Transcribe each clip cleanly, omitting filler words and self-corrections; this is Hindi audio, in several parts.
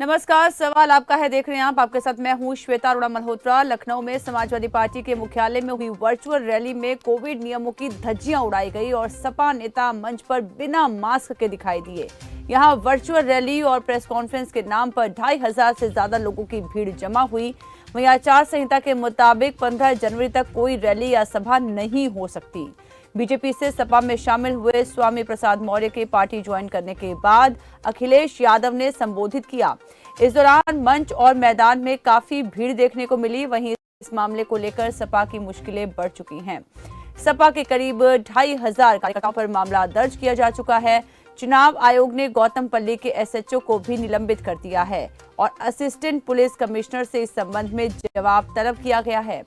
नमस्कार, सवाल आपका है। देख रहे हैं आप, आपके साथ मैं हूं श्वेता अरोड़ा मल्होत्रा। लखनऊ में समाजवादी पार्टी के मुख्यालय में हुई वर्चुअल रैली में कोविड नियमों की धज्जियां उड़ाई गई और सपा नेता मंच पर बिना मास्क के दिखाई दिए। यहां वर्चुअल रैली और प्रेस कॉन्फ्रेंस के नाम पर 2500 से ज्यादा लोगों की भीड़ जमा हुई। वहीं आचार संहिता के मुताबिक 15 जनवरी तक कोई रैली या सभा नहीं हो सकती। बीजेपी से सपा में शामिल हुए स्वामी प्रसाद मौर्य के पार्टी ज्वाइन करने के बाद अखिलेश यादव ने संबोधित किया। इस दौरान मंच और मैदान में काफी भीड़ देखने को मिली। वहीं इस मामले को लेकर सपा की मुश्किलें बढ़ चुकी हैं। सपा के करीब 2500 कार्यकर्ताओं पर मामला दर्ज किया जा चुका है। चुनाव आयोग ने गौतमपल्ली के एसएचओ को भी निलंबित कर दिया है और असिस्टेंट पुलिस कमिश्नर से इस संबंध में जवाब तलब किया गया है।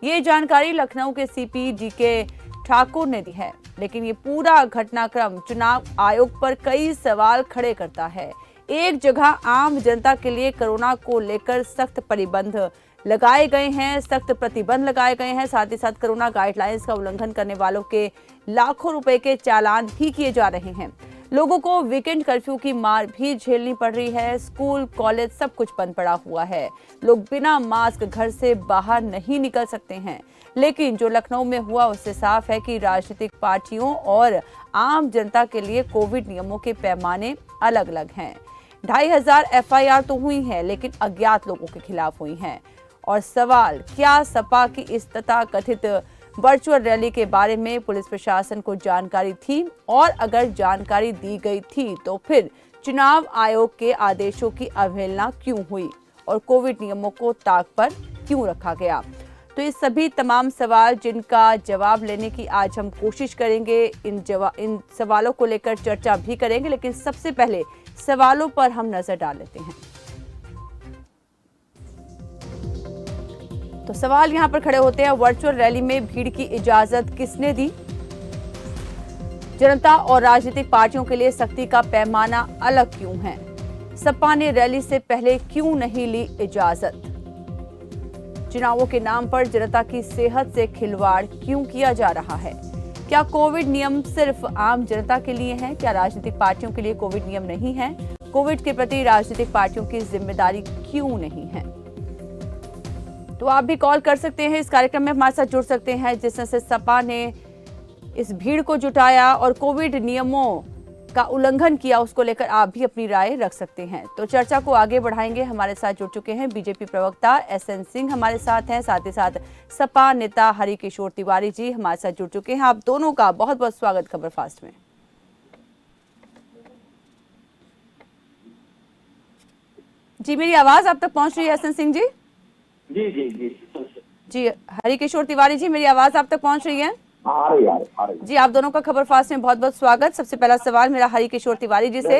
ये जानकारी लखनऊ के सीपी डीके ठाकुर ने दी है, लेकिन ये पूरा घटनाक्रम चुनाव आयोग पर कई सवाल खड़े करता है। एक जगह आम जनता के लिए कोरोना को लेकर सख्त प्रतिबंध लगाए गए हैं, साथ ही साथ कोरोना गाइडलाइंस का उल्लंघन करने वालों के लाखों रुपए के चालान भी किए जा रहे हैं। लोगों को वीकेंड कर्फ्यू की मार भी झेलनी पड़ रही है। स्कूल, कॉलेज सब कुछ बंद पड़ा हुआ है। लोग बिना मास्क घर से बाहर नहीं निकल सकते हैं। लेकिन जो लखनऊ में हुआ उससे साफ है कि राजनीतिक पार्टियों और आम जनता के लिए कोविड नियमों के पैमाने अलग अलग हैं। 2500 एफआईआर तो हुई हैं, लेकिन अज्ञात लोगों के खिलाफ हुई हैं। और सवाल, क्या सपा की इस तथाकथित वर्चुअल रैली के बारे में पुलिस प्रशासन को जानकारी थी? और अगर जानकारी दी गई थी तो फिर चुनाव आयोग के आदेशों की अवहेलना क्यों हुई और कोविड नियमों को ताक पर क्यों रखा गया? तो ये सभी तमाम सवाल जिनका जवाब लेने की आज हम कोशिश करेंगे। इन सवालों को लेकर चर्चा भी करेंगे, लेकिन सबसे पहले सवालों पर हम नजर डाल लेते हैं। तो सवाल यहां पर खड़े होते हैं, वर्चुअल रैली में भीड़ की इजाजत किसने दी? जनता और राजनीतिक पार्टियों के लिए सख्ती का पैमाना अलग क्यों है? सपा ने रैली से पहले क्यों नहीं ली इजाजत? चुनावों के नाम पर जनता की सेहत से खिलवाड़ क्यों किया जा रहा है? क्या कोविड नियम सिर्फ आम जनता के लिए हैं? क्या राजनीतिक पार्टियों के लिए कोविड नियम नहीं है? कोविड के प्रति राजनीतिक पार्टियों की जिम्मेदारी क्यों नहीं है? तो आप भी कॉल कर सकते हैं, इस कार्यक्रम में हमारे साथ जुड़ सकते हैं। जिस तरह से सपा ने इस भीड़ को जुटाया और कोविड नियमों का उल्लंघन किया, उसको लेकर आप भी अपनी राय रख सकते हैं। तो चर्चा को आगे बढ़ाएंगे। हमारे साथ जुड़ चुके हैं बीजेपी प्रवक्ता एसएन सिंह हमारे साथ हैं, साथ ही साथ सपा नेता हरिकिशोर तिवारी जी हमारे साथ जुड़ चुके हैं। आप दोनों का बहुत बहुत स्वागत खबर फास्ट में। जी, मेरी आवाज आप तक पहुंच रही है एसएन सिंह जी? जी जी जी जी, हरिकिशोर तिवारी जी, मेरी आवाज आप तक पहुंच रही है? आ रही जी, आप दोनों का खबर फास्ट में बहुत बहुत स्वागत। सबसे पहला सवाल मेरा हरिकिशोर तिवारी जी से।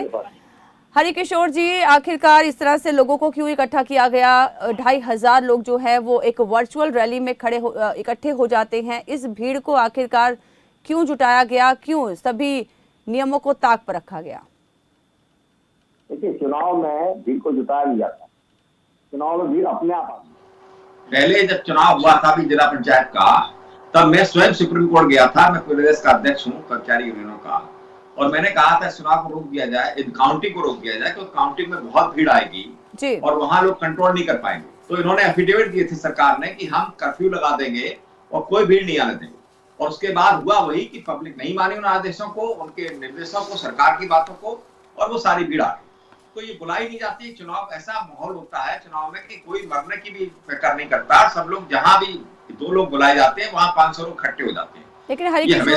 हरिकिशोर जी, आखिरकार इस तरह से लोगों को क्यों इकट्ठा किया गया? 2500 लोग जो है वो एक वर्चुअल रैली में इकट्ठे हो जाते हैं। इस भीड़ को आखिरकार क्यों जुटाया गया? क्यों सभी नियमों को ताक पर रखा गया? देखिए, चुनाव में भीड़ को जुटाया नहीं जाता। चुनाव में भीड़ अपने आप आती है। पहले जब चुनाव हुआ था अभी जिला पंचायत का, तब मैं स्वयं सुप्रीम कोर्ट गया था। मैं प्रदेश का अध्यक्ष हूँ कर्मचारी यूनियनों का, और मैंने कहा था चुनाव को रोक दिया जाए, काउंटिंग को रोक दिया जाए, क्योंकि काउंटिंग में बहुत भीड़ आएगी और वहां लोग कंट्रोल नहीं कर पाएंगे। तो इन्होंने एफिडेविट दिए थे सरकार ने कि हम कर्फ्यू लगा देंगे और कोई भीड़ नहीं आने देंगे। और उसके बाद हुआ वही कि पब्लिक नहीं मानी उन आदेशों को, उनके निर्देशों को, सरकार की बातों को, और वो सारी भीड़ आ गई। तो ये बुलाई नहीं जाती। चुनाव ऐसा माहौल होता है चुनाव में कि कोई मरने की भी फिक्र नहीं करता। सब लोग, जहां भी 2 लोग बुलाए जाते हैं वहां 500 लोग इकट्ठे हो जाते हैं। लेकिन हरिकिशोर जी,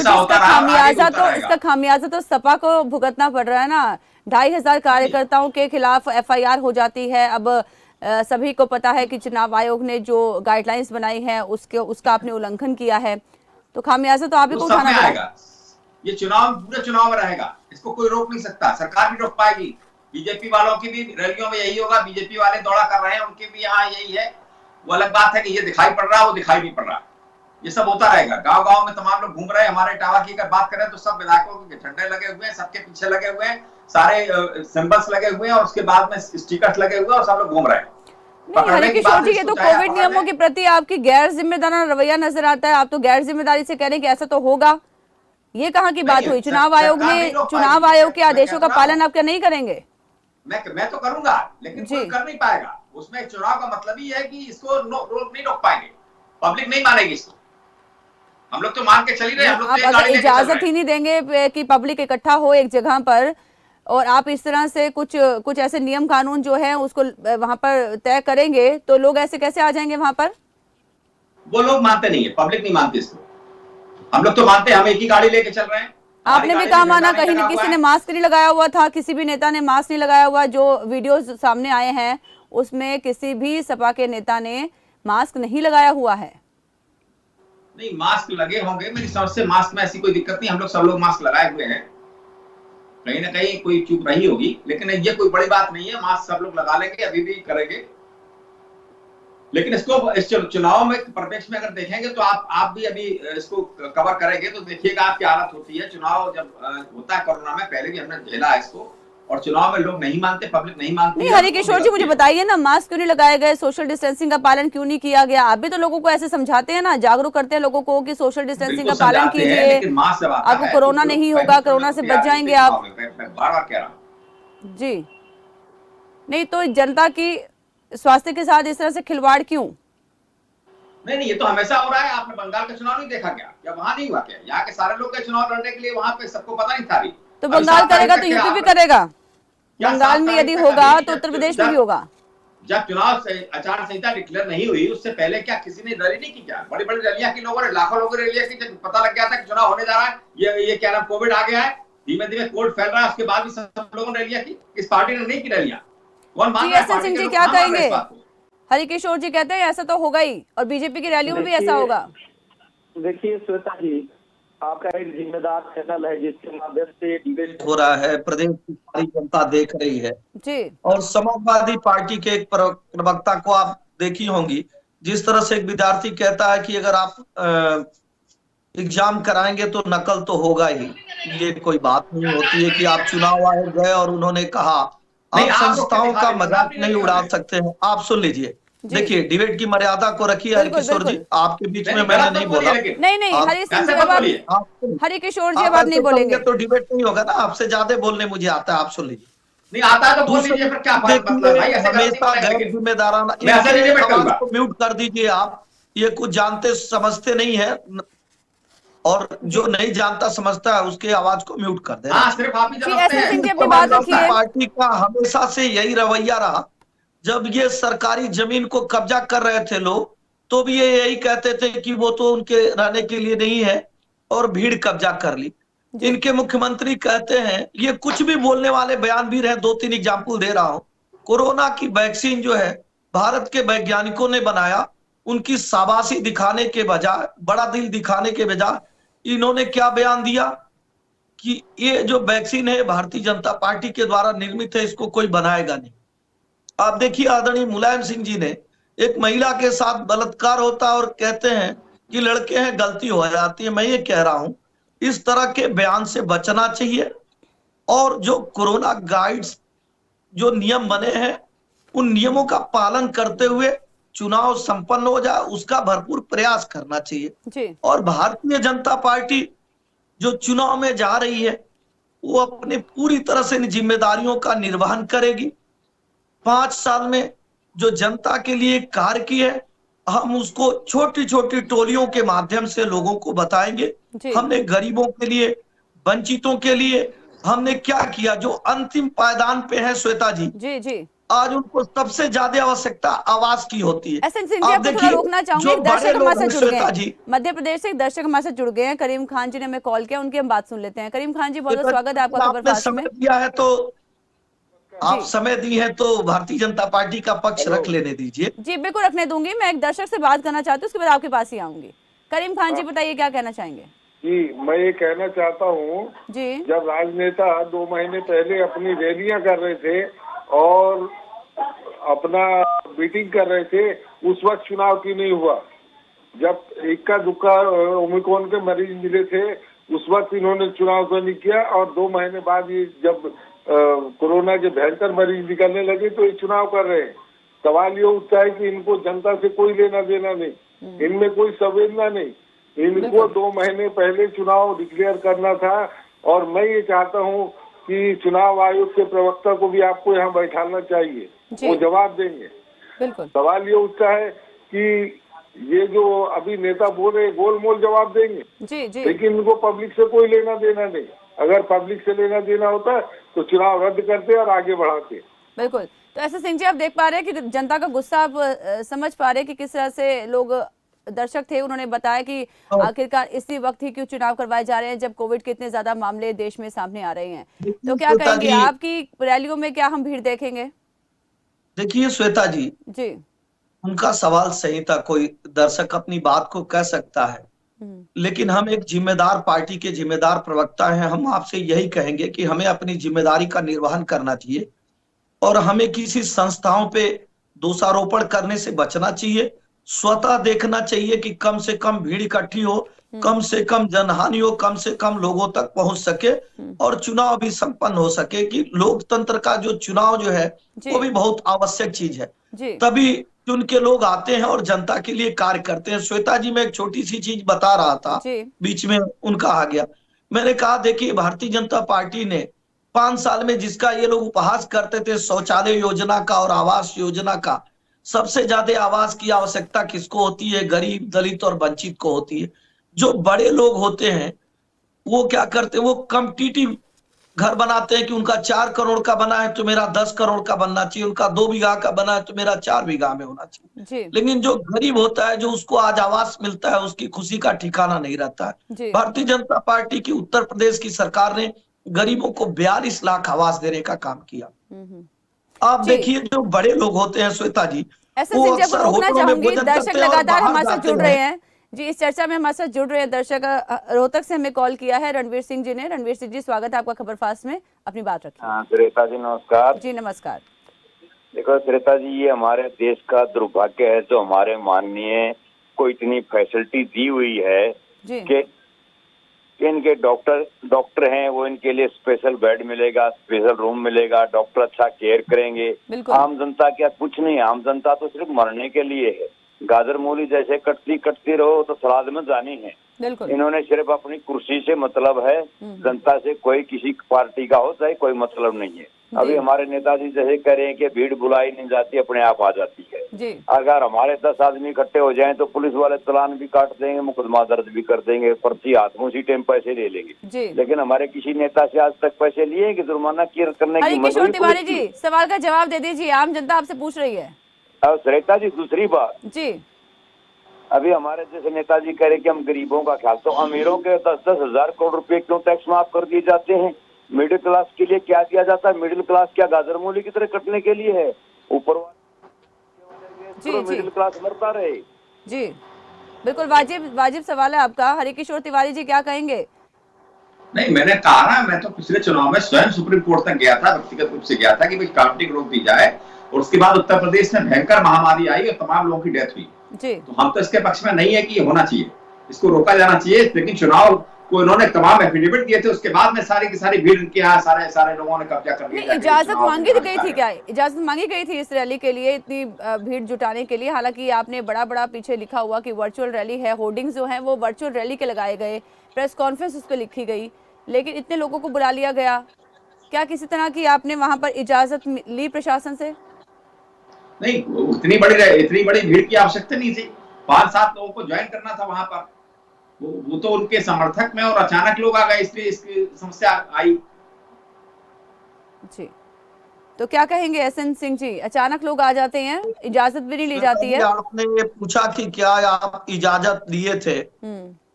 इसका खामियाजा तो सपा को भुगतना पड़ रहा है ना। 2500 कार्यकर्ताओं के खिलाफ एफआईआर हो जाती है। अब सभी को पता है कि चुनाव आयोग ने जो गाइडलाइंस बनाई है उसका आपने उल्लंघन किया है, तो खामियाजा तो आप ही को उठाना पड़ेगा। ये चुनाव पूरे चुनाव में रहेगा, इसको कोई रोक नहीं सकता। सरकार भी रोक पाएगी। बीजेपी वालों की भी रैलियों में यही होगा। बीजेपी वाले दौड़ा कर रहे हैं, उनके भी यहाँ यही है। वो अलग बात है कि ये दिखाई पड़ रहा है, वो दिखाई नहीं पड़ रहा। ये सब होता रहेगा। गांव गांव में तमाम लोग घूम रहे हैं। हमारे इटावा की अगर बात करें तो सब विधायकों के झंडे लगे हुए हैं, सबके पीछे लगे हुए हैं, सारे सिंबल्स लगे हुए हैं, और उसके बाद में स्टिकर्स लगे हुए हैं, और सब लोग घूम रहे हैं। हरिकिशोर जी, ये तो कोविड नियमों के प्रति आपकी गैर जिम्मेदाराना रवैया नजर आता है। आप तो गैर जिम्मेदारी से कह रहे हैं कि ऐसा तो होगा। ये कहाँ की बात हुई? चुनाव आयोग के आदेशों का पालन आप क्या नहीं करेंगे? मैं तो करूंगा, लेकिन जी। कोई कर नहीं पाएगा। उसमें चुनाव का मतलब ही है कि इसको रोक नहीं रोक पाएंगे, पब्लिक नहीं मानेगी इसको। हम लोग तो मान के चल ही रहे, हम लोग तो आप एक अगर गाड़ी लेके चल इजाजत रहे ही हैं। नहीं देंगे कि पब्लिक इकट्ठा हो एक जगह पर, और आप इस तरह से कुछ कुछ ऐसे नियम कानून जो है उसको वहां पर तय करेंगे, तो लोग ऐसे कैसे आ जाएंगे वहां पर? वो लोग मानते नहीं है, पब्लिक नहीं मानती इसको। हम लोग तो मानते हैं, हम एक ही गाड़ी लेके चल रहे हैं, हमारी आपने भी गाड़ी कहा में झंडा माना नहीं कहीं लगा हुआ किसी ने है। मास्क नहीं लगाया हुआ था, किसी भी नेता ने मास्क नहीं लगाया हुआ। जो वीडियोस सामने आए हैं उसमें किसी भी सपा के नेता ने मास्क नहीं लगाया हुआ है। नहीं, मास्क लगे होंगे, मेरी समझ से मास्क में ऐसी कोई दिक्कत नहीं, हम लोग सब लोग मास्क लगाए हुए हैं। कहीं ना कहीं कोई चूक रही होगी, लेकिन ये कोई बड़ी बात नहीं है, मास्क सब लोग लगा लेंगे, अभी भी करेंगे। लेकिन इसको इस चुनाव में परिप्रेक्ष्य में अगर देखेंगे तो आप भी अभी इसको कवर करेंगे तो देखिएगा आप क्या हालत होती है। चुनाव जब होता है कोरोना में, पहले भी हमने झेला है इसको, और चुनाव में लोग नहीं मानते, पब्लिक नहीं मानती नहीं है। हरिकिशोर जी, मुझे बताइए ना, मास्क क्यों नहीं लगाए गए, सोशल डिस्टेंसिंग का पालन क्यों नहीं किया गया? आप भी तो लोगों को ऐसे समझाते हैं ना, जागरूक करते हैं लोगों को कि सोशल डिस्टेंसिंग बिल्कुल का पालन समझाते हैं, कीजिए, लेकिन मास्क जब आता आपको है कोरोना तो लोग नहीं पहले होगा, समझने कोरोना को से तैयार बच नहीं जाएंगे होते आप। चुनाव में। मैं बार बार कह रहा हूँ। जी, नहीं तो जनता की स्वास्थ्य के साथ इस तरह से खिलवाड़ क्यों? नहीं, ये तो हमेशा हो रहा है। आपने बंगाल का चुनाव नहीं देखा क्या वहां नहीं हुआ क्या? यहाँ के सारे लोग के चुनाव लड़ने के लिए वहां पे सबको पता नहीं था। तो अभी बंगाल 7 तारीख करेगा तक तो क्या यूपी भी आप करेगा। क्या बंगाल 7 में तारीख यदि तक होगा अभी तो उत्तर प्रदेश में भी होगा। जब चुनाव से आचार संहिता डिक्लेयर नहीं हुई उससे पहले क्या किसी ने रैली नहीं की? क्या बड़ी बड़ी रैलियां की लोगों ने, लाखों लोगों ने रैलियां की। जब पता लग गया था कि चुनाव होने जा रहा है, ये क्या नाम कोविड आ गया है, धीमे धीमे कोविड फैल रहा है, उसके बाद भी सब लोगों ने रैलियां की। इस पार्टी ने नहीं की रैलियां। कौन मान जी रहा है? एस एन पार्टी सिंह के जी लोग क्या कहां मान रहे हैं कहेंगे? इस बात को? हरिकिशोर जी कहते हैं ऐसा तो होगा ही, और बीजेपी की रैलियों में भी ऐसा होगा। देखिए श्वेता जी, आपका एक जिम्मेदार चैनल है जिसके माध्यम से डिबेट हो रहा है, प्रदेश की सारी जनता देख रही है। जी और समाजवादी पार्टी के एक प्रवक्ता को आप देखी होंगी, जिस तरह से एक विद्यार्थी कहता है कि अगर आप एग्जाम कराएंगे तो नकल तो होगा ही। ये कोई बात नहीं होती है कि आप चुनाव आयोग गए और उन्होंने कहा। नहीं, आप आप रोक के संस्थाओं दिखा का दीजिए ना मजाक अपनी नहीं रैलियों उड़ा में। सकते हैं। आप सुन लीजिए, जी देखिए डिबेट की मर्यादा को रखिए। बिल्कुल हरिकिशोर जी, बिल्कुल। आपके बीच में नहीं, मैंने गलत नहीं मत बोलिए, बोला। लेकिन नहीं नहीं आप हरि सिंह जी ऐसे अब मत आप, बोलिए। हरिकिशोर जी आप अब आप नहीं ऐसे कहेंगे बोलेंगे। तो डिबेट नहीं होगा ना। आपसे ज्यादा बोलने मुझे आता है, आप सुन लीजिए। नहीं आता है तो बोल दूसरा, दीजिए, फिर क्या मतलब है देखिए भाई? ऐसे गलत नहीं हमेशा बोलेगा, गैर लेकिन जिम्मेदाराना, मैं ऐसे इनके नहीं डिबेट आवाज करूंगा। को म्यूट कर दीजिए आप। ये कुछ जानते समझते नहीं है, और जी जो नहीं जानता समझता है उसके आवाज को म्यूट कर देना हाँ, चाहिए। सिर्फ आप ही जी समझते एस एन हैं। सिंह जी अपनी बात समाजवादी रखिए। पार्टी का हमेशा से यही रवैया रहा। जब ये सरकारी जमीन को कब्जा कर रहे थे लोग, तो भी ये यही कहते थे कि वो तो उनके रहने के लिए नहीं है, और भीड़ कब्जा कर ली। जी इनके मुख्यमंत्री कहते हैं, ये कुछ भी बोलने वाले बयान भी रहे, 2-3 एग्जाम्पल दे रहा हूं। कोरोना की वैक्सीन जो है भारत के वैज्ञानिकों ने बनाया, उनकी शाबाशी दिखाने के बजाय, बड़ा दिल दिखाने के बजाय, इन्होंने क्या बयान दिया कि ये जो वैक्सीन है भारतीय जनता पार्टी के द्वारा निर्मित है, इसको कोई बनाएगा नहीं। आप देखिए आदरणीय मुलायम सिंह जी ने, एक महिला के साथ बलात्कार होता है और कहते हैं कि लड़के हैं, गलती हो जाती है। मैं ये कह रहा हूं, इस तरह के बयान से बचना चाहिए, और जो कोरोना गाइड्स, जो नियम बने हैं, उन नियमों का पालन करते हुए चुनाव संपन्न हो जाए, उसका भरपूर प्रयास करना चाहिए। जी और भारतीय जनता पार्टी जो चुनाव में जा रही है, वो अपनी पूरी तरह से इन जिम्मेदारियों का निर्वहन करेगी। 5 साल में जो जनता के लिए कार्य किए, हम उसको छोटी छोटी टोलियों के माध्यम से लोगों को बताएंगे। जी हमने गरीबों के लिए, वंचितों के लिए हमने क्या किया, जो अंतिम पायदान पे है श्वेता जी, जी जी आज उनको सबसे ज्यादा आवश्यकता आवास की होती है। एस एन सिंह जी आप आपको थोड़ा देखिए, रोकना चाहूंगी, जो एक बड़े दर्शक लोग हमारे हैं साथ जुड़ गए श्वेता हैं जी, मध्य प्रदेश से। एक दर्शक हमारे साथ जुड़ गए हैं, करीम खान जी ने हमें कॉल किया, उनकी हम बात सुन लेते हैं। करीम खान जी, बहुत बहुत स्वागत है आपका खबर आपने फास्ट में। समय दिया है तो, आप जी समय दी है तो भारतीय जनता पार्टी का पक्ष रख लेने दीजिए। जी बिल्कुल रखने दूंगी। मैं एक दर्शक से बात करना चाहती हूँ, उसके बाद आपके पास ही आऊंगी। करीम खान जी बताइए क्या कहना चाहेंगे? जी, मैं ये कहना चाहता हूँ, जी जब राजनेता 2 महीने पहले अपनी रैलियां कर रहे थे और अपना मीटिंग कर रहे थे, उस वक्त चुनाव क्यों नहीं हुआ? जब इक्का दुक्का ओमिक्रॉन के मरीज मिले थे, उस वक्त इन्होंने चुनाव तो नहीं किया, और 2 महीने बाद ये जब कोरोना के भयंकर मरीज निकलने लगे तो ये चुनाव कर रहे हैं। सवाल ये उठता है कि इनको जनता से कोई लेना देना नहीं, इनमें कोई संवेदना नहीं। इनको 2 महीने पहले चुनाव डिक्लेयर करना था। और मैं ये चाहता हूँ कि चुनाव आयोग के प्रवक्ता को भी आपको यहाँ बैठाना चाहिए, जी। वो जवाब देंगे। बिल्कुल। सवाल ये उठता है कि ये जो अभी नेता बोल रहे गोलमोल जवाब देंगे, जी जी लेकिन इनको पब्लिक से कोई लेना देना नहीं। अगर पब्लिक से लेना देना होता तो चुनाव रद्द करते और आगे बढ़ाते। बिल्कुल। तो ऐसे सिंह जी, आप देख पा रहे हैं कि जनता का गुस्सा आप समझ पा रहे हैं कि किस तरह से लोग दर्शक थे, उन्होंने बताया कि आखिरकार इसी वक्त ही क्यों चुनाव करवाए जा रहे हैं जब कोविड के इतने ज्यादा मामले देश में सामने आ रहे हैं। तो क्या कहेंगे, आपकी रैलियों में क्या हम भीड़ देखेंगे? देखिए श्वेता जी, जी। उनका सवाल सही था, कोई दर्शक अपनी बात को कह सकता है, लेकिन हम एक जिम्मेदार पार्टी के जिम्मेदार प्रवक्ता हैं। हम आपसे यही कहेंगे कि हमें अपनी जिम्मेदारी का निर्वहन करना चाहिए और हमें किसी संस्थाओं पे दोषारोपण करने से बचना चाहिए। स्वतः देखना चाहिए कि कम से कम भीड़ इकट्ठी हो, कम से कम जनहानि हो, कम से कम लोगों तक पहुंच सके और चुनाव भी संपन्न हो सके। कि लोकतंत्र का जो चुनाव जो है वो भी बहुत आवश्यक चीज है, तभी चुन के लोग आते हैं और जनता के लिए कार्य करते हैं। श्वेता जी, मैं एक छोटी सी चीज बता रहा था, बीच में उनका आ गया। मैंने कहा देखिए, भारतीय जनता पार्टी ने 5 साल में जिसका ये लोग उपहास करते थे, शौचालय योजना का और आवास योजना का, सबसे ज्यादा आवास की आवश्यकता किसको होती है? गरीब, दलित और वंचित को होती है। जो बड़े लोग होते हैं वो क्या करते हैं, वो कॉम्पिटिटिव घर बनाते हैं कि उनका 4 करोड़ का बना है तो मेरा 10 करोड़ का बनना चाहिए, उनका 2 बीघा का बना है तो मेरा 4 बीघा में होना चाहिए। लेकिन जो गरीब होता है, जो उसको आज आवास मिलता है, उसकी खुशी का ठिकाना नहीं रहता है। भारतीय जनता पार्टी की उत्तर प्रदेश की सरकार ने गरीबों को 42 लाख आवास देने का काम किया। आप देखिए, जो बड़े लोग होते हैं श्वेता जी, ऐसे वो अक्सर होटलों में भोजन दर्शक करते हैं और लगातार बाहर हमारे साथ जाते जुड़ रहे हैं। हैं जी, इस चर्चा में हमारे साथ जुड़ रहे हैं दर्शक। रोहतक से हमें कॉल किया है रणवीर सिंह जी ने। रणवीर सिंह जी, स्वागत है आपका खबर फास्ट में, अपनी बात रखिए। श्वेता जी नमस्कार। जी नमस्कार। देखो श्वेता जी, ये हमारे देश का दुर्भाग्य है जो हमारे माननीय को इतनी फैसिलिटी दी हुई है कि इनके डॉक्टर हैं, वो इनके लिए स्पेशल बेड मिलेगा, स्पेशल रूम मिलेगा, डॉक्टर अच्छा केयर करेंगे। आम जनता क्या कुछ नहीं है, आम जनता तो सिर्फ मरने के लिए है। गाजर मूली जैसे कटती रहो तो सलाद में जानी है। इन्होंने सिर्फ अपनी कुर्सी से मतलब है, जनता से कोई किसी पार्टी का हो चाहे कोई मतलब नहीं है। अभी हमारे नेताजी जैसे कह रहे हैं कि भीड़ बुलाई नहीं जाती, अपने आप आ जाती है। अगर हमारे 10 आदमी इकट्ठे हो जाएं तो पुलिस वाले चालान भी काट देंगे, मुकदमा दर्ज भी कर देंगे, पर्ची हाथ में उसी टाइम पैसे ले लेंगे। लेकिन हमारे किसी नेता से आज तक पैसे लिए कि जुर्माना करने की हरिकिशोर तिवारी जी, सवाल का जवाब दे दीजिए, आम जनता आपसे पूछ रही है। अब श्वेता जी, दूसरी बात जी, अभी हमारे जैसे नेताजी कह रहे कि हम गरीबों का ख्याल, तो अमीरों के 10-10 हजार करोड़ रुपए क्यों टैक्स माफ कर दिए जाते हैं? मिडिल क्लास के लिए क्या दिया जाता है? मिडिल क्लास क्या गाजर मूली की तरह कटने के लिए है? ऊपर वाले मिडिल क्लास मरता रहे। जी बिल्कुल वाजिब सवाल है आपका। हरिकिशोर तिवारी जी, क्या कहेंगे? नहीं, मैंने कहा ना, मैं तो पिछले चुनाव में स्वयं सुप्रीम कोर्ट तक गया था, व्यक्तिगत रूप से गया था कि भाई काउंटिंग रोक दी जाए। और उसके बाद उत्तर प्रदेश में भयंकर महामारी आई और तमाम लोगों की डेथ हुई। तो हम तो इसके पक्ष में नहीं है कि ये होना चाहिए, इसको रोका जाना चाहिए। लेकिन चुनाव को इन्होंने तमाम एफिडेविट दिए थे, उसके बाद में सारी की सारी भीड़ इनके यहाँ सारे लोगों ने कब्जा कर लिया। इजाजत मांगी गई थी क्या? इजाजत मांगी गई थी इस रैली के लिए, इतनी भीड़ जुटाने के लिए? हालांकि आपने बड़ा पीछे लिखा हुआ कि वर्चुअल रैली है, होर्डिंग्स जो हैं वो वर्चुअल रैली के लगाए गए, प्रेस कॉन्फ्रेंस उस पर लिखी गई, लेकिन इतने लोगों को बुला लिया गया। क्या किसी तरह की आपने वहां पर इजाजत ली प्रशासन से? नहीं, इतनी बड़ी भीड़ की आवश्यकता नहीं थी। 5-7 लोगों को ज्वाइन करना था वहां पर, वो तो उनके समर्थक में, और अचानक लोग आ गए, इसलिए इसकी समस्या आई। जी, तो क्या कहेंगे एसएन सिंह जी? अचानक लोग आ जाते हैं, इजाजत भी नहीं ली जाती है। आपने ये पूछा कि क्या आप इजाजत लिए थे?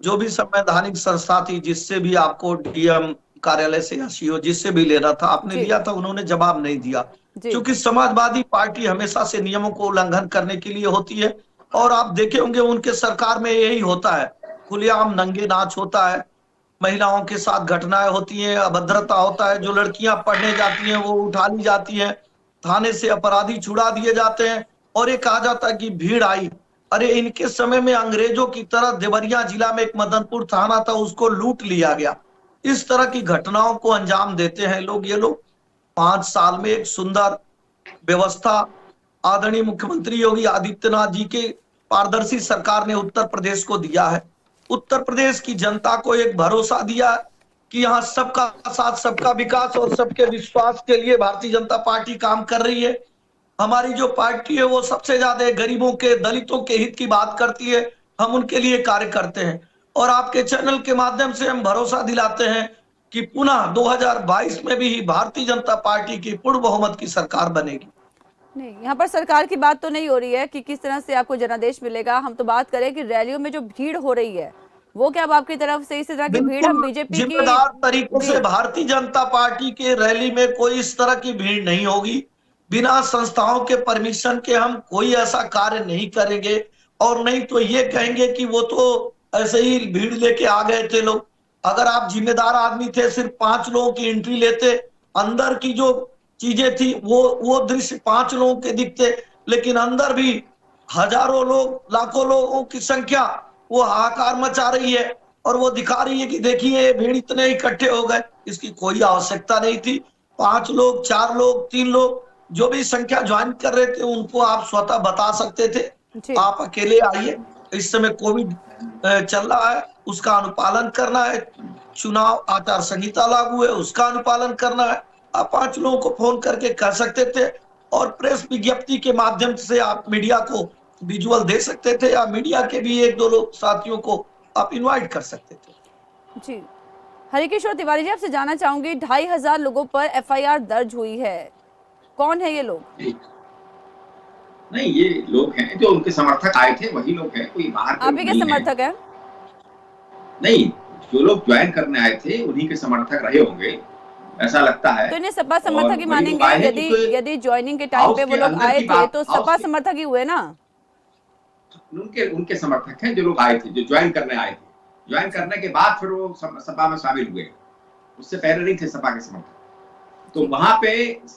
जो भी संवैधानिक संस्था थी जिससे भी आपको डीएम कार्यालय से या सीओ जिससे भी लेना था, आपने लिया था, उन्होंने जवाब नहीं दिया। क्योंकि समाजवादी पार्टी हमेशा से नियमों को उल्लंघन करने के लिए होती है। और आप देखे होंगे उनके सरकार में यही होता है, खुलेआम नंगे नाच होता है, महिलाओं के साथ घटनाएं होती हैं, अभद्रता होता है। जो लड़कियां पढ़ने जाती हैं वो उठा ली जाती हैं, थाने से अपराधी छुड़ा दिए जाते हैं, और ये कहा जाता है कि भीड़ आई। अरे इनके समय में अंग्रेजों की तरह देवरिया जिला में एक मदनपुर थाना था, उसको लूट लिया गया। इस तरह की घटनाओं को अंजाम देते हैं लोग। ये लोग 5 साल में एक सुंदर व्यवस्था आदरणीय मुख्यमंत्री योगी आदित्यनाथ जी के पारदर्शी सरकार ने उत्तर प्रदेश को दिया है। उत्तर प्रदेश की जनता को एक भरोसा दिया कि यहाँ सबका साथ, सबका विकास और सबके विश्वास के लिए भारतीय जनता पार्टी काम कर रही है। हमारी जो पार्टी है वो सबसे ज्यादा गरीबों के, दलितों के हित की बात करती है। हम उनके लिए कार्य करते हैं और आपके चैनल के माध्यम से हम भरोसा दिलाते हैं कि पुनः 2022 में भी भारतीय जनता पार्टी की पूर्ण बहुमत की सरकार बनेगी। नहीं, यहाँ पर सरकार की बात तो नहीं हो रही है कि किस तरह से आपको जनादेश मिलेगा। हम तो बात करें कि रैलियों में जो भीड़ हो रही है वो क्या अब आपकी तरफ से इसी तरह की भीड़ हम बीजेपी की जिम्मेदार तरीके से भारतीय जनता पार्टी के रैली में कोई इस तरह की भीड़ नहीं होगी। बिना संस्थाओं के परमिशन के हम कोई ऐसा कार्य नहीं करेंगे और नहीं तो ये कहेंगे कि वो तो ऐसे ही भीड़ लेके आ गए थे लोग। अगर आप जिम्मेदार आदमी थे, सिर्फ 5 लोगों की एंट्री लेते, अंदर की जो चीजें थी वो दृश्य 5 लोगों के दिखते, लेकिन अंदर भी हजारों लोग, लाखों लोगों की संख्या वो हाहाकार मचा रही है और वो दिखा रही है कि देखिए भीड़ इतने इकट्ठे हो गए। इसकी कोई आवश्यकता नहीं थी। 5 लोग, 4 लोग, 3 लोग, जो भी संख्या ज्वाइन कर रहे थे उनको आप स्वतः बता सकते थे। आप अकेले आइए, इस समय कोविड चल रहा है, उसका अनुपालन करना है, चुनाव आचार संहिता लागू है, उसका अनुपालन करना है। आप 5 लोगों को फोन करके कह सकते थे और प्रेस विज्ञप्ति के माध्यम से आप मीडिया को विजुअल दे सकते थे या मीडिया के भी 1-2 लोग साथियों को आप इनवाइट कर सकते थे। जी, हरिकिशोर तिवारी जी, आपसे जानना चाहूंगी, 2500 लोगों पर एफआईआर दर्ज हुई है, कौन है ये लोग? नहीं, ये लोग हैं जो उनके समर्थक आए थे, वही लोग हैं, कोई बाहर के आप ही के समर्थक हैं? नहीं, जो लोग ज्वाइन करने आए थे उन्हीं के समर्थक रहे होंगे, ऐसा लगता है। तो इन्हें सपा समर्थक ही मानेंगे? यदि ज्वाइनिंग के टाइम पे वो लोग आए थे तो सपा समर्थक ही हुए ना? उनके समर्थक हैं जो लोग आए थे, जो ज्वाइन करने आए थे। ज्वाइन करने के बाद फिर वो सपा में शामिल हुए, उससे पहले नहीं थे सपा के समर्थक। तो वहां पे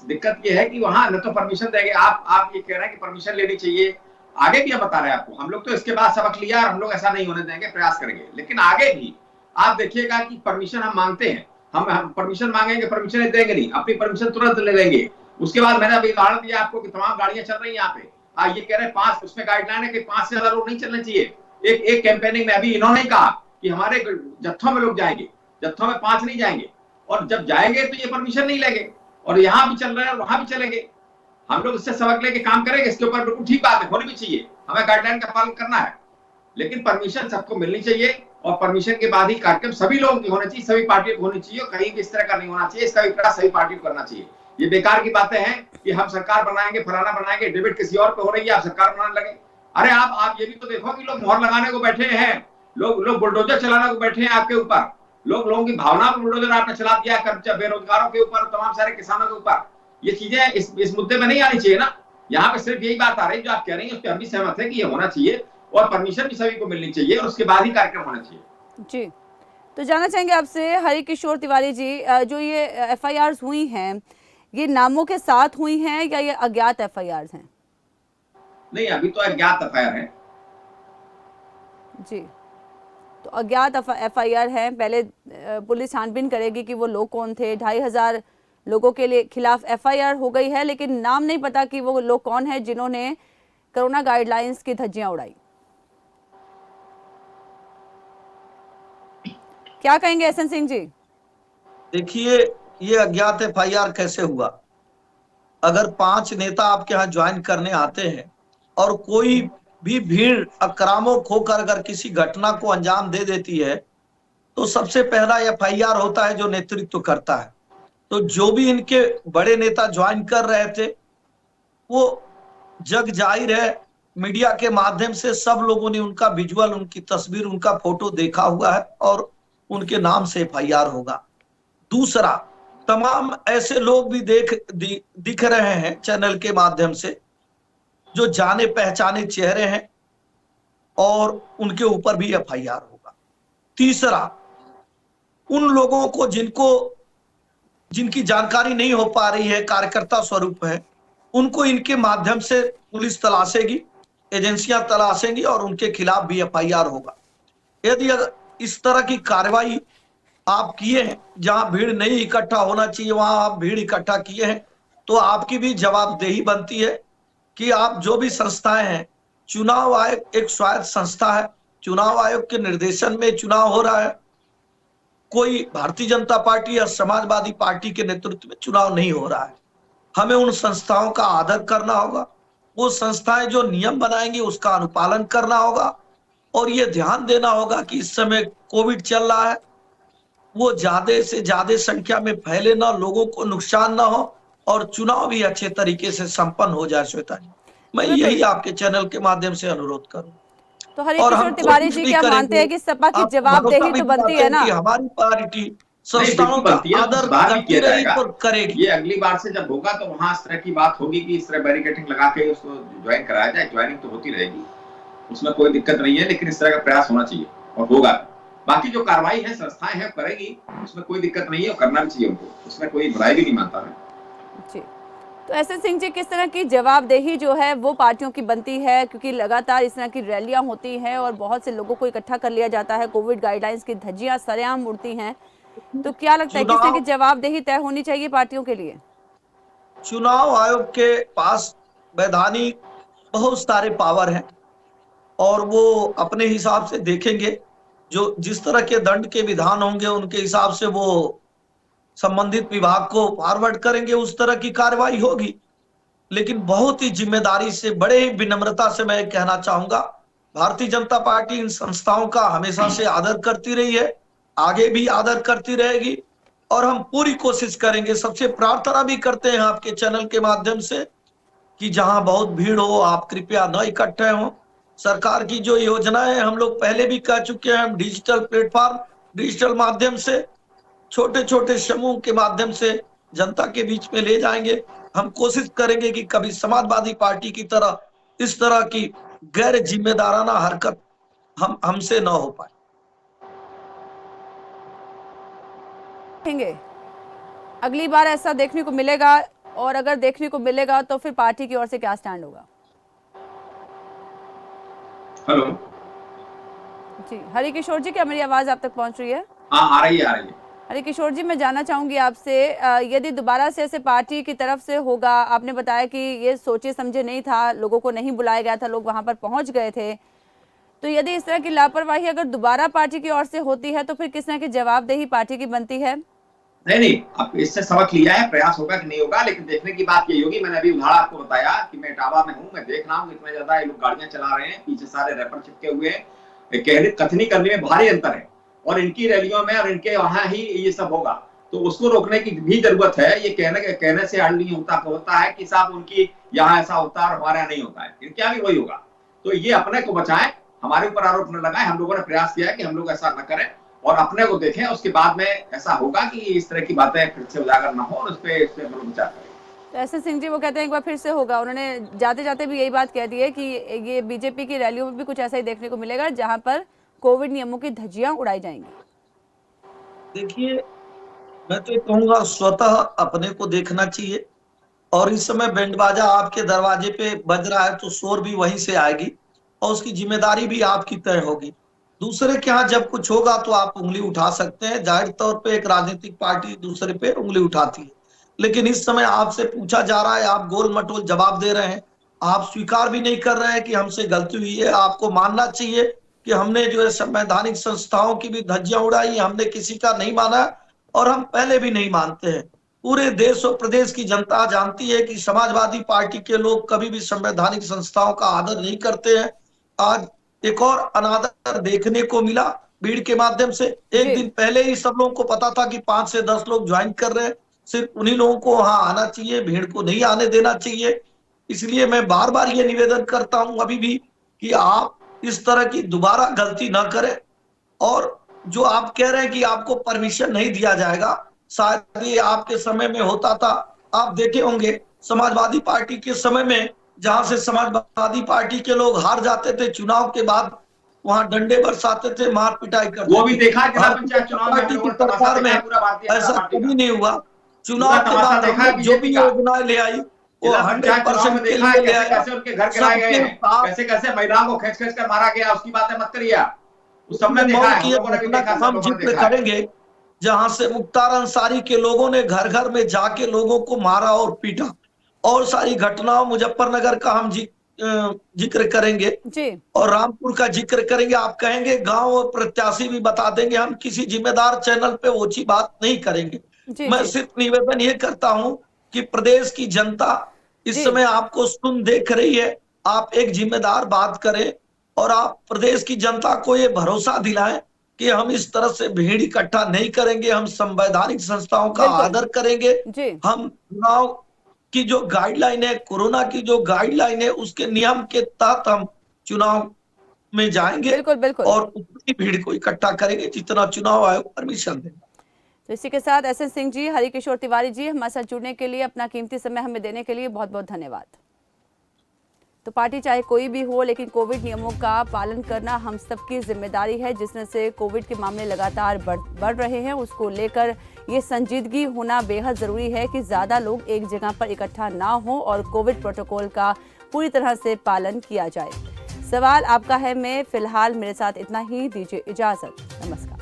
दिक्कत ये है कि वहां न तो परमिशन देंगे, आप ये कह रहे हैं कि परमिशन लेनी चाहिए। आगे भी हम बता रहे हैं आपको, हम लोग तो इसके बाद सबक लिया और हम लोग ऐसा नहीं होने देंगे, प्रयास करेंगे। लेकिन आगे भी आप देखिएगा कि परमिशन हम मांगते हैं, हम परमिशन मांगेंगे, परमिशन देंगे नहीं, अपनी परमिशन तुरंत ले लेंगे। उसके बाद मैंने अभी उदाहरण दिया आपको कि तमाम गाड़ियां चल रही हैं यहाँ पे, ये कह रहे हैं 5, उसमें गाइडलाइन है कि 5 से ज्यादा लोग नहीं चलने चाहिए। एक कैंपेनिंग में अभी इन्होंने कहा कि हमारे जत्थों में लोग जाएंगे, जत्थों में 5 नहीं जाएंगे, और जब जाएंगे तो ये परमिशन नहीं लेंगे। और यहाँ भी चल रहे हैं, वहां भी चलेंगे। हम लोग इससे सबक लेके काम करेंगे, इसके ऊपर बिल्कुल ठीक बात है, होनी भी चाहिए, हमें गाइडलाइन का पालन करना है। लेकिन परमिशन सबको मिलनी चाहिए और परमिशन के बाद ही कार्यक्रम सभी लोगों की होना चाहिए, सभी पार्टियों को होनी चाहिए, और कहीं भी इस तरह का नहीं होना चाहिए। इसका भी प्रयास सभी पार्टियों को करना चाहिए। ये बेकार की बातें हैं कि हम सरकार बनाएंगे, फलाना बनाएंगे, डिबेट किसी और पे हो रही है, आप सरकार बनाने लगे। अरे आप ये भी तो देखो कि लोग मोहर लगाने को बैठे हैं, लोग बुलडोजर चलाने को बैठे हैं आपके ऊपर, लोगों की भावना पर बुलडोजर आपने चला दिया, बेरोजगारों के ऊपर, तमाम सारे किसानों के ऊपर। ये चीजें इस मुद्दे में नहीं आनी चाहिए ना। यहाँ पे सिर्फ यही बात आ रही है जो आप कह रही हैं, उस पर हम भी सहमत है कि ये होना चाहिए और परमिशन भी सभी को मिलनी चाहिए और उसके बाद ही कार्यक्रम होना चाहिए। जी, तो जानना चाहेंगे आपसे हरिकिशोर तिवारी जी, जो ये एफआईआर हुई हैं, ये नामों के साथ हुई हैं या ये अज्ञात एफआईआर हैं? नहीं, अभी तो अज्ञात एफआईआर है। जी, तो अज्ञात एफआईआर है। पहले पुलिस छानबीन करेगी कि वो लोग कौन थे। 2500 लोगों के लिए खिलाफ एफआईआर हो गई है, लेकिन नाम नहीं पता कि वो लोग कौन है जिन्होंने कोरोना गाइडलाइंस की धज्जियां उड़ाई। क्या कहेंगे एसएन सिंह जी? देखिए, ये अज्ञात एफआईआर कैसे हुआ? अगर 5 नेता आपके यहाँ ज्वाइन करने आते हैं और कोई भी भीड़ आक्रामक होकर अगर किसी घटना को अंजाम दे देती है तो सबसे पहला एफआईआर होता है जो नेतृत्व करता है। तो जो भी इनके बड़े नेता ज्वाइन कर रहे थे वो जग जाहिर है मीडिया के माध्यम से सब लोगों ने उनका विजुअल, उनकी तस्वीर, उनका फोटो देखा हुआ है और उनके नाम से एफआईआर होगा। दूसरा, तमाम ऐसे लोग भी दिख रहे हैं चैनल के माध्यम से जो जाने पहचाने चेहरे हैं और उनके ऊपर भी एफआईआर होगा। तीसरा, उन लोगों को जिनकी जानकारी नहीं हो पा रही है, कार्यकर्ता स्वरूप है, उनको इनके माध्यम से पुलिस तलाशेगी, एजेंसियां तलाशेंगी और उनके खिलाफ भी एफआईआर होगा। यदि इस तरह की कार्रवाई आप किए हैं, जहां भीड़ नहीं इकट्ठा होना चाहिए वहां आप भीड़ इकट्ठा किए हैं, तो आपकी भी जवाबदेही बनती है कि आप जो भी संस्थाएं हैं, चुनाव आयोग एक स्वायत्त संस्था है, चुनाव आयोग के निर्देशन में चुनाव हो रहा है, कोई भारतीय जनता पार्टी या समाजवादी पार्टी के नेतृत्व में चुनाव नहीं हो रहा है। हमें उन संस्थाओं का आदर करना होगा, वो संस्थाएं जो नियम बनाएंगी उसका अनुपालन करना होगा, और ये ध्यान देना होगा कि इस समय कोविड चल रहा है, वो ज्यादा से ज्यादा संख्या में फैले ना, लोगों को नुकसान ना हो, और चुनाव भी अच्छे तरीके से संपन्न हो जाए। श्वेता जी, मैं यही आपके चैनल के माध्यम से अनुरोध करूं। तो हरिकिशोर तिवारी जी, क्या मानते हैं कि सपा की जवाबदेही तो बनती है ना? हमारी पार्टी संस्थाओं का आदर करती रही और करेगी। ये अगली बार से जब होगा तो वहां इस तरह की बात होगी कि इस तरह बैरिकेडिंग लगा के उसको ज्वाइन कराया जाए। ज्वाइनिंग तो होती रहेगी, उसमें कोई दिक्कत नहीं है, लेकिन इस तरह का प्रयास होना चाहिए और होगा। बाकी जो कार्रवाई है संस्थाएं हैं करेगी, उसमें कोई दिक्कत नहीं है और करना भी चाहिए उनको, उसमें कोई बुराई भी नहीं मानता मैं जी। तो एस एस सिंह जी, किस तरह की जवाबदेही जो है वो पार्टियों की बनती है, क्योंकि लगातार इस तरह की रैलियां होती हैं और बहुत से लोगों को इकट्ठा कर लिया जाता है, कोविड गाइडलाइंस की धज्जियां सरेआम उड़ती हैं, तो क्या लगता है किस तरह की जवाबदेही तय होनी चाहिए पार्टियों के लिए? चुनाव आयोग के पास वैधानिक बहुत सारे पावर हैं और वो अपने हिसाब से देखेंगे, जो जिस तरह के दंड के विधान होंगे उनके हिसाब से वो संबंधित विभाग को फॉरवर्ड करेंगे, उस तरह की कार्रवाई होगी। लेकिन बहुत ही जिम्मेदारी से, बड़े ही विनम्रता से मैं कहना चाहूंगा, भारतीय जनता पार्टी इन संस्थाओं का हमेशा से आदर करती रही है, आगे भी आदर करती रहेगी, और हम पूरी कोशिश करेंगे। सबसे प्रार्थना भी करते हैं आपके चैनल के माध्यम से कि जहां बहुत भीड़ हो आप कृपया न इकट्ठे हो। सरकार की जो योजनाएं हम लोग पहले भी कह चुके हैं, हम डिजिटल प्लेटफॉर्म, डिजिटल माध्यम से छोटे छोटे समूह के माध्यम से जनता के बीच में ले जाएंगे। हम कोशिश करेंगे कि कभी समाजवादी पार्टी की तरह इस तरह की गैर जिम्मेदाराना हरकत हमसे न हो पाए। अगली बार ऐसा देखने को मिलेगा, और अगर देखने को मिलेगा तो फिर पार्टी की ओर से क्या स्टैंड होगा? हेलो जी, हरिकिशोर जी, क्या मेरी आवाज आप तक पहुंच रही है? हाँ, आ रही है। हरिकिशोर जी, मैं जानना चाहूंगी आपसे, यदि दोबारा से ऐसे पार्टी की तरफ से होगा, आपने बताया कि ये सोचे समझे नहीं था, लोगों को नहीं बुलाया गया था, लोग वहां पर पहुंच गए थे, तो यदि इस तरह की लापरवाही अगर दोबारा पार्टी की ओर से होती है तो फिर किस तरह की जवाबदेही पार्टी की बनती है? नहीं, अब इससे सबक लिया है, प्रयास होगा कि नहीं होगा, लेकिन देखने की बात ये होगी। मैंने अभी उदाहरण आपको बताया कि मैं इटावा में हूँ, मैं देख रहा हूँ इतना ज्यादा ये लोग गाड़ियां चला रहे हैं, पीछे सारे रैपर चिपके हुए हैं, कथनी करने में भारी अंतर है, और इनकी रैलियों में और इनके वहां ही ये सब होगा, तो उसको रोकने की भी जरूरत है। ये कहने से हल नहीं होता है कि साहब उनकी यहाँ ऐसा होता है और हमारे यहाँ नहीं होता है, इनके यहाँ भी वही होगा। तो ये अपने को बचाएं, हमारे ऊपर आरोप न लगाएं। हम लोगों ने प्रयास किया है कि हम लोग ऐसा न करें और अपने को देखें, उसके बाद में ऐसा होगा कि इस तरह की बातें फिर से उजागर न हो और उस पर विचार करें। तो एस एस सिंह जी, वो कहते हैं एक बार फिर से होगा, उन्होंने जाते जाते भी यही बात कह दी है कि ये बीजेपी की रैलियों में भी कुछ ऐसा ही देखने को मिलेगा जहां पर कोविड नियमों की धज्जियां उड़ाई जाएंगी। देखिए, मैं तो कहूंगा स्वतः अपने को देखना चाहिए, और इस समय बैंड बाजा आपके दरवाजे पे बज रहा है तो शोर भी वहीं से आएगी और उसकी जिम्मेदारी भी आपकी तय होगी। दूसरे के यहाँ जब कुछ होगा तो आप उंगली उठा सकते हैं, जाहिर तौर पे एक राजनीतिक पार्टी दूसरे पे उंगली उठाती है, लेकिन इस समय आपसे पूछा जा रहा है, आप गोल मटोल जवाब दे रहे हैं, आप स्वीकार भी नहीं कर रहे हैं कि हमसे गलती हुई है। आपको मानना चाहिए कि हमने जो है संवैधानिक संस्थाओं की भी धज्जियां उड़ाई, हमने किसी का नहीं माना और हम पहले भी नहीं मानते हैं। पूरे देश और प्रदेश की जनता जानती है कि समाजवादी पार्टी के लोग कभी भी संवैधानिक संस्थाओं का आदर नहीं करते हैं। आज एक और अनादर देखने को मिला भीड़ के माध्यम से। एक दिन पहले ही सब लोगों को पता था कि 5 से 10 लोग ज्वाइन कर रहे हैं, सिर्फ उन्हीं लोगों को वहां आना चाहिए, भीड़ को नहीं आने देना चाहिए। इसलिए मैं बार बार ये निवेदन करता हूं अभी भी कि आप इस तरह की दोबारा गलती ना करें। और जो आप कह रहे हैं कि आपको परमिशन नहीं दिया जाएगा, शायद ये आपके समय में होता था। आप देखे होंगे समाजवादी पार्टी के समय में, जहां से समाजवादी पार्टी के लोग हार जाते थे चुनाव के बाद, वहां डंडे बरसाते थे, मार पिटाई करते थे। वो भी देखा जिला पंचायत चुनाव पार्टी की सरकार में ऐसा कभी नहीं हुआ। चुनाव के बाद जो भी योजना ले आई वो 100% के लिए ले आया। कैसे उनके घर गिराए गए हैं, कैसे महिलाओं को खींच कर मारा गया, उसकी बातें मत करिए। उस सबने देखा है, हम लोगों ने भी देखा, हम जिक्र करेंगे जहां से मुख्तार अंसारी के लोगों ने घर घर में जाके लोगों को मारा और पीटा, और सारी घटनाओं मुजफ्फरनगर का हम जिक्र करेंगे जी और रामपुर का जिक्र करेंगे। आप कहेंगे गांव और प्रत्याशी भी बता देंगे। हम किसी जिम्मेदार चैनल पे ओछी बात नहीं करेंगे। जी मैं जी सिर्फ निवेदन ये करता हूं कि प्रदेश की जनता इस जी समय आपको सुन देख रही है। आप एक जिम्मेदार बात करें और आप प्रदेश की जनता को ये भरोसा दिलाएं कि हम इस तरह से भीड़ इकट्ठा नहीं करेंगे। हम संवैधानिक संस्थाओं का बिल्कुल आदर करेंगे। जी हम चुनाव की जो गाइडलाइन है, कोरोना की जो गाइडलाइन है, उसके नियम के तहत हम चुनाव में जाएंगे बिल्कुल बिल्कुल। और उतनी भीड़ को इकट्ठा करेंगे जितना चुनाव आयोग परमिशन देगा। तो इसी के साथ एसएन सिंह जी, हरिकिशोर तिवारी जी, हमारे साथ जुड़ने के लिए, अपना कीमती समय हमें देने के लिए बहुत बहुत धन्यवाद। तो पार्टी चाहे कोई भी हो, लेकिन कोविड नियमों का पालन करना हम सबकी जिम्मेदारी है। जिसमें से कोविड के मामले लगातार बढ़ रहे हैं, उसको लेकर ये संजीदगी होना बेहद ज़रूरी है कि ज़्यादा लोग एक जगह पर इकट्ठा ना हो और कोविड प्रोटोकॉल का पूरी तरह से पालन किया जाए। सवाल आपका है में फिलहाल मेरे साथ इतना ही। दीजिए इजाज़त। नमस्कार।